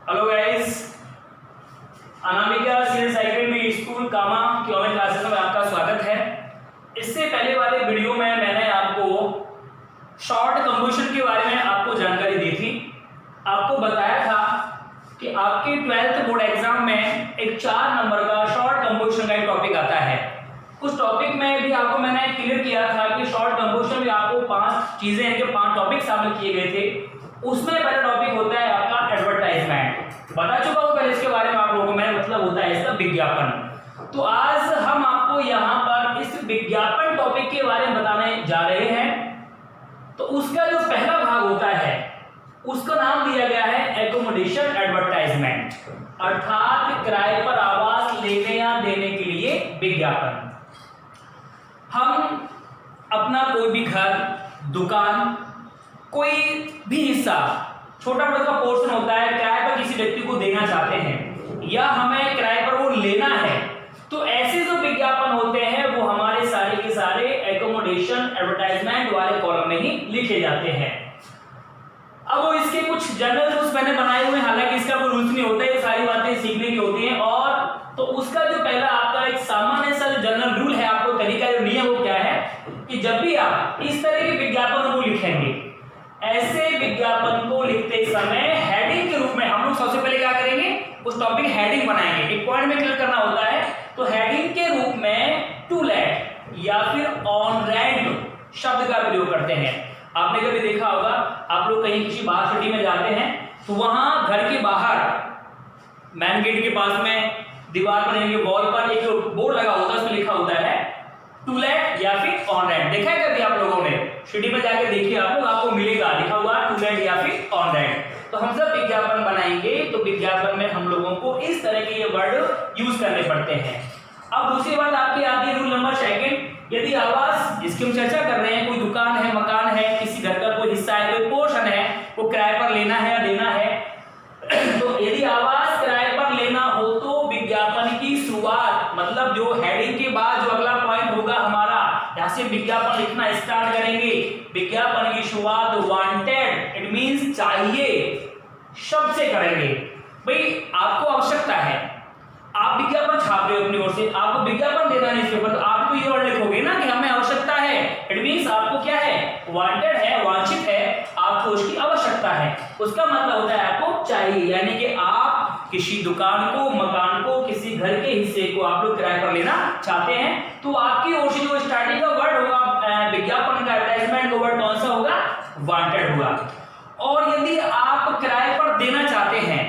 Hello guys, Anamika senior secondary school Kama की online classes में आपका स्वागत है। इससे पहले वाले वीडियो में मैंने आपको शॉर्ट कंपोजिशन के बारे में आपको जानकारी दी थी। आपको बताया था कि आपके 12th बोर्ड एग्जाम में एक 4 नंबर का शॉर्ट कंपोजिशन का एक टॉपिक आता है। उस टॉपिक में भी आपको मैंने क्लियर किया था कि शॉर्ट कंपोजिशन में आपको 5 चीजें हैं कि 5 टॉपिक शामिल किए गए थे। उसमें पहला टॉपिक होता है आपका एडवर्टाइजमेंट। बता चुका हूं पहले इसके बारे में आप लोगों को, मैं मतलब होता है इसका विज्ञापन। तो आज हम आपको यहाँ पर इस विज्ञापन टॉपिक के बारे में बताने जा रहे हैं। तो उसका जो पहला भाग होता है उसका नाम दिया गया है एकोमोडेशन एडवर्टाइजमेंट, अर्थात किराए पर आवास लेने या देने के लिए विज्ञापन। हम अपना कोई भी घर, दुकान, कोई भी हिस्सा, छोटा मोटा पोर्शन होता है, किराए पर किसी व्यक्ति को देना चाहते हैं या हमें किराए पर वो लेना है, तो ऐसे जो विज्ञापन होते हैं वो हमारे सारे के सारे एकोमोडेशन एडवर्टाइजमेंट वाले कॉलम में ही लिखे जाते हैं। अब वो इसके कुछ जनरल रूल्स मैंने बनाए हुए हैं, हालांकि इसका कोई रूल्स नहीं होता है, ये सारी बातें सीखने की होती हैं। और तो उसका जो पहला आपका एक सामान्य सा जनरल रूल है, आपको तरीका जो नियम वो क्या है कि जब भी आप इस तरह के विज्ञापन को लिखेंगे, ऐसे विज्ञापन को लिखते समय हेडिंग के रूप में हम लोग सबसे पहले क्या करेंगे, उस टॉपिक हेडिंग बनाएंगे। एक पॉइंट में क्लियर करना होता है, तो हेडिंग के रूप में टू लेट या फिर ऑन रेंट शब्द का प्रयोग करते हैं। आपने कभी देखा होगा, आप लोग कहीं किसी बाहर सिटी में जाते हैं तो वहां घर के बाहर मेन गेट के पास में दीवार पर यानी वॉल पर एक बोर्ड लगा होता है, उसमें लिखा होता है टू लेट या फिर ऑन रेंट। देखा है कभी आप लोगों ने? सिटी में जाके देखिए आप लोग, आपको मिलेगा लिखा हुआ टू लेट या फिर ऑन रेंट। तो हम जब विज्ञापन बनाएंगे तो विज्ञापन में हम लोगों को इस तरह के ये वर्ड यूज करने पड़ते हैं। अब दूसरी बात आपकी आती है रूल नंबर सेकंड, यदि आवास जिसकी हम चर्चा कर रहे हैं, कोई दुकान है, मकान है, किसी घर का कोई हिस्सा है, कोई पोर्शन है, वो किराए पर लेना है या देना है, तो यदि आवास किराए पर लेना हो तो विज्ञापन की शुरुआत, मतलब जो हेडिंग के बाद जो अगला पॉइंट होगा हमारा, यहां से विज्ञापन लिखना स्टार्ट करेंगे। विज्ञापन की शुरुआत वांटेड, इट मींस चाहिए शब्द से करेंगे। भाई आपको आवश्यकता है, आप विज्ञापन छाप रहे हो अपनी ओर से, आपको विज्ञापन देना है न्यूज़पेपर, तो आप तो ये वर्ड लिखोगे ना कि हमें आवश्यकता है। इट मींस आपको क्या है, वांटेड है, वांछित है, आपको उसकी आवश्यकता है। उसका मतलब होता है आपको चाहिए, यानी कि आप किसी दुकान को, मकान को, किसी घर के हिस्से को आप लोग किराए पर लेना चाहते हैं, तो आपकी ओर से जो स्टार्टिंग का वर्ड होगा विज्ञापन का, एडवर्टाइजमेंट का वर्ड कौन सा होगा, वांटेड होगा। और यदि आप किराए पर देना चाहते हैं,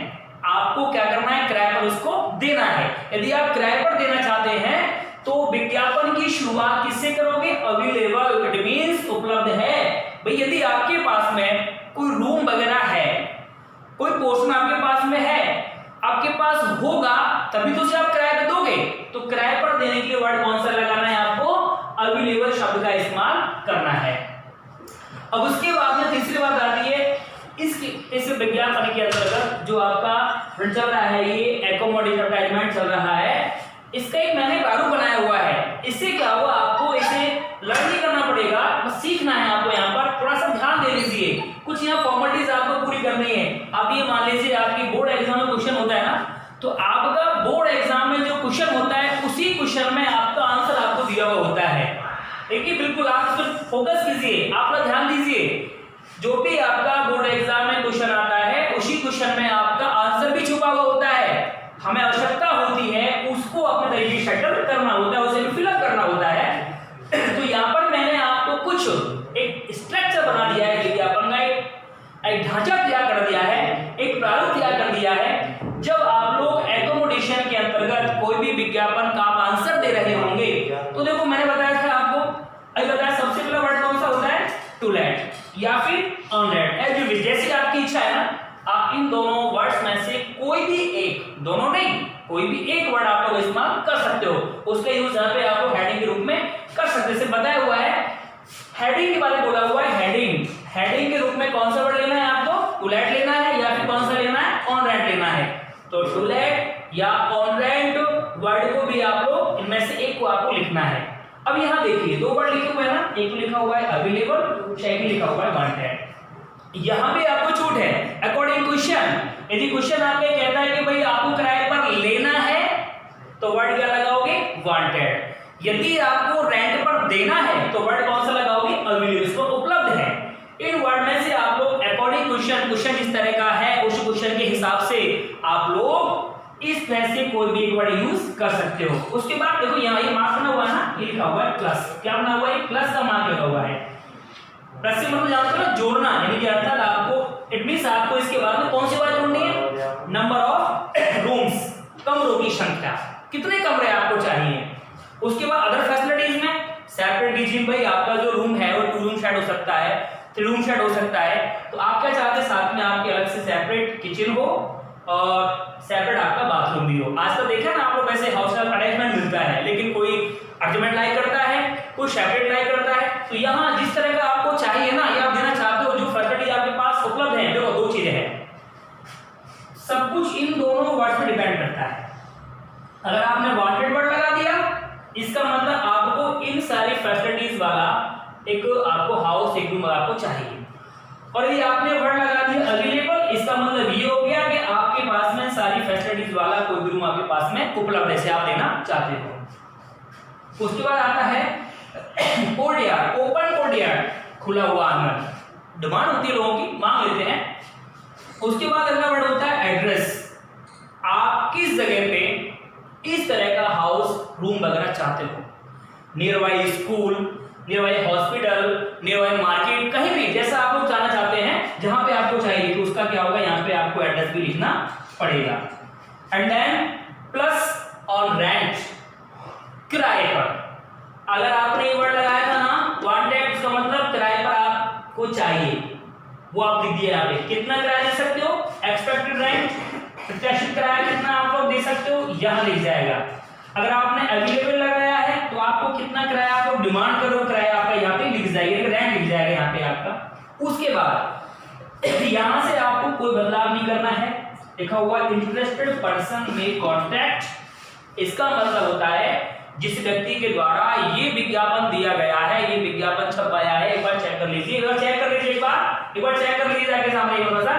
आपको क्या करना है, किराए पर उसको देना है। यदि आप किराए पर देना चाहते हैं तो विज्ञापन की शुरुआत किससे करोगे, अवेलेबल, इट मींस उपलब्ध है। भाई यदि आपके पास में कोई रूम वगैरह है, कोई पोर्शन आपके पास में है, आपके पास होगा तभी तो उसे आप किराए पर दोगे। तो किराए पर देने के लिए वर्ड कौन सा लगाना है, आपको अवेलेबल शब्द का इस्तेमाल करना है। अब उसके बाद में तीसरी बात आती है, इस विज्ञापन के अंतर्गत जो आपका चल रहा है, ये एकोमोडेशन एडवर्टाइजमेंट चल रहा है, इसका एक मैंने प्रारूप बनाया हुआ है। इससे क्या हुआ, आपको इसे लर्न नहीं करना पड़ेगा, बस सीखना है आपको। यहाँ पर थोड़ा सा ध्यान दे लीजिए, कुछ यहाँ फॉर्मेलिटीज आपको पूरी करनी है। आप ये मान लीजिए आपकी बोर्ड एग्जाम में क्वेश्चन होता है ना, तो आपका बोर्ड एग्जाम में जो क्वेश्चन होता है उसी क्वेश्चन में आपका आंसर आपको दिया हुआ होता है। देखिए बिल्कुल आप उस पर फोकस कीजिए, आप लोग ध्यान दीजिए। जो भी आपका बोर्ड एग्जाम में क्वेश्चन आता है उसी क्वेश्चन में आपका आंसर भी छुपा हुआ होता है। हमें आवश्यकता होती है उसको अपने तरीके से सेटल करना होता है, उसे फिलअप करना होता है। तो यहाँ पर मैंने आपको कुछ एक स्ट्रक्चर बना दिया है, विज्ञापन का एक ढांचा तैयार कर दिया है, एक प्रारूप तैयार कर दिया है। जब आप लोग एकोमोडेशन के अंतर्गत कोई भी विज्ञापन का आप आंसर दे रहे होंगे, तो देखो मैंने बताया था आपको, अभी बताया सबसे पहला वर्ड कौन सा होता है, टू लेट या फिर ऑन रेंट। जैसी आपकी इच्छा है ना, आप इन दोनों वर्ड्स में से कोई भी एक, दोनों नहीं, कोई भी एक वर्ड आप लोग इस्तेमाल कर सकते हो। उसका यूज यहाँ पे आपको हेडिंग के रूप में कर सकते हैं। बताया हुआ है, हेडिंग के बारे में बोला हुआ है, हेडिंग, हेडिंग के रूप में कौन सा वर्ड लेना है आपको, टू लेट लेना है या फिर कौन सा लेना है, ऑन रेंट लेना है। तो टू लेट या ऑन रेंट वर्ड को भी आप लोग इनमें से एक को आपको लिखना है। अब यहाँ देखिए दो वर्ड लिखे हुए हैं ना, एक लिखा हुआ है अवेलेबल, सेकंड लिखा हुआ है वांटेड। यहां भी आपको छूट है अकॉर्डिंग क्वेश्चन। यदि क्वेश्चन आपके कहता है कि भाई आपको किराए पर लेना है तो वर्ड क्या लगाओगे, वांटेड। यदि आपको रेंट पर देना है तो वर्ड कौन सा लगाओगे, अवेलेबल, तो उपलब्ध है। इन वर्ड में से आप लोग अकॉर्डिंग क्वेश्चन जिस तरह का है उस क्वेश्चन के हिसाब से आप लोग इस तरह से कोई भी एक वर्ड यूज कर सकते हो। उसके बाद देखो यहाँ ये मार्क बना हुआ है ना, ये लिखा हुआ है प्लस, क्या बना हुआ है, प्लस का मार्क लगा हुआ है। प्लस से मतलब जानते हो ना, जोड़ना, यानी कि अर्थात आपको इट मींस आपको इसके बाद में कौन सी बात जोड़नी है, नंबर ऑफ रूम्स, कमरों की संख्या, कितने कमरे आपको चाहिए। उसके बाद अदर फैसिलिटीज में सेपरेट कीजिए, भाई आपका जो रूम है वो 2 रूम शेड हो सकता है, 3 रूम शेड हो सकता है, तो आप क्या चाहते हैं साथ में आपके अलग से सेपरेट किचन हो और सेपरेट आपका बाथरूम भी हो। आजकल देखा ना आप लोग वैसे हाउस का अटैचमेंट मिलता है, लेकिन कोई अर्जुमेंट लाइक करता है, कोई सेपरेट लाइक करता है। तो यहाँ जिस तरह का आपको चाहिए ना, ये आप देना चाहते हो, जो फैसिलिटी आपके पास उपलब्ध है, देखो 2 चीजें हैं, सब कुछ इन दोनों वर्ड पर डिपेंड करता है। अगर आपने वांटेड वर्ड लगा दिया, इसका मतलब आपको इन सारी फैसिलिटीज वाला एक आपको हाउस, एक रूम आपको चाहिए। और यदि आपने वर्ड लगा दिया अवेलेबल, इसका मतलब ये हो गया कि आपके पास में सारी फैसिलिटीज वाला कोई भी रूम आपके पास में उपलब्ध है, से आप लेना चाहते हो। उसके बाद आता है कोर्टयार्ड, ओपन कोर्टयार्ड, खुला हुआ आंगन, डिमांड होती है लोगों की, मांग लेते हैं। उसके बाद अगला वर्ड होता है एड्रेस, आप किस जगह पे इस तरह का हाउस, रूम वगैरह चाहते हो, near by school, near by hospital, near by market, कहीं भी जैसा आप लोग जाना चाहते हैं, जहां पे आपको चाहिए, तो उसका क्या होगा, यहाँ पे आपको एड्रेस भी लिखना पड़ेगा। And then plus on rent, किराए पर। अगर आपने ये वर्ड लगाया था ना वांटेड, इसका मतलब किराए पर आपको चाहिए, वो आप लिख दिए यहाँ पे, कितना किराया दे सकते हो, एक्सपेक्टेड रेंट, प्रत्याशित किराया कितना आप लोग दे सकते हो, यहाँ लिख जाएगा। अगर आपने अवेलेबल लगाया है तो आपको कितना किराया आप लोग डिमांड करो, किराया आपका यहाँ पे लिख जाएगा, रेंट लिख जाएगा यहाँ पे आपका। उसके बाद यहाँ से आपको कोई बदलाव नहीं करना है, लिखा हुआ इंटरेस्टेड पर्सन में कॉन्टैक्ट। इसका मतलब होता है जिस व्यक्ति के द्वारा ये विज्ञापन दिया गया है, ये विज्ञापन छपाया है, एक बार चेक कर लीजिए, एक बार चेक कर लीजिए, एक बार चेक कर लीजिए जाके सामने थोड़ा सा।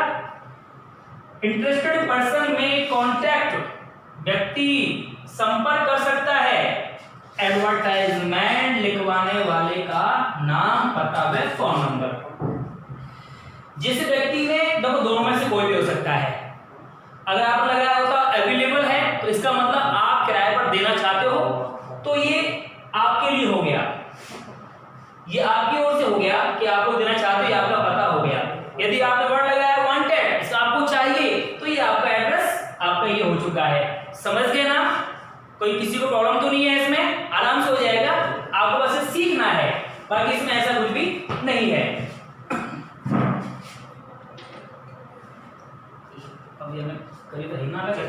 इंटरेस्टेड पर्सन में कॉन्टैक्ट, व्यक्ति संपर्क कर सकता है, एडवर्टाइजमेंट लिखवाने वाले का नाम, पता व फोन नंबर। जिस व्यक्ति ने, देखो दोनों में से कोई भी हो सकता है। अगर आपने लगाया होता अवेलेबल है तो इसका मतलब आप किराए पर देना चाहते हो, तो ये आपके लिए हो गया, ये आपकी ओर से हो गया कि आपको देना चाहते हो, ये आपका पता हो गया। यदि आपने वर्ड लगाया वांटेड, इसका आपको चाहिए, तो ये आपका एड्रेस आपका ये हो चुका है। समझ गए ना, कोई किसी को प्रॉब्लम तो नहीं है, इसमें आराम से हो जाएगा, आपको बस सीखना है, बाकी इसमें ऐसा कुछ भी नहीं है। अब ये मैं करीब हिलना लगा।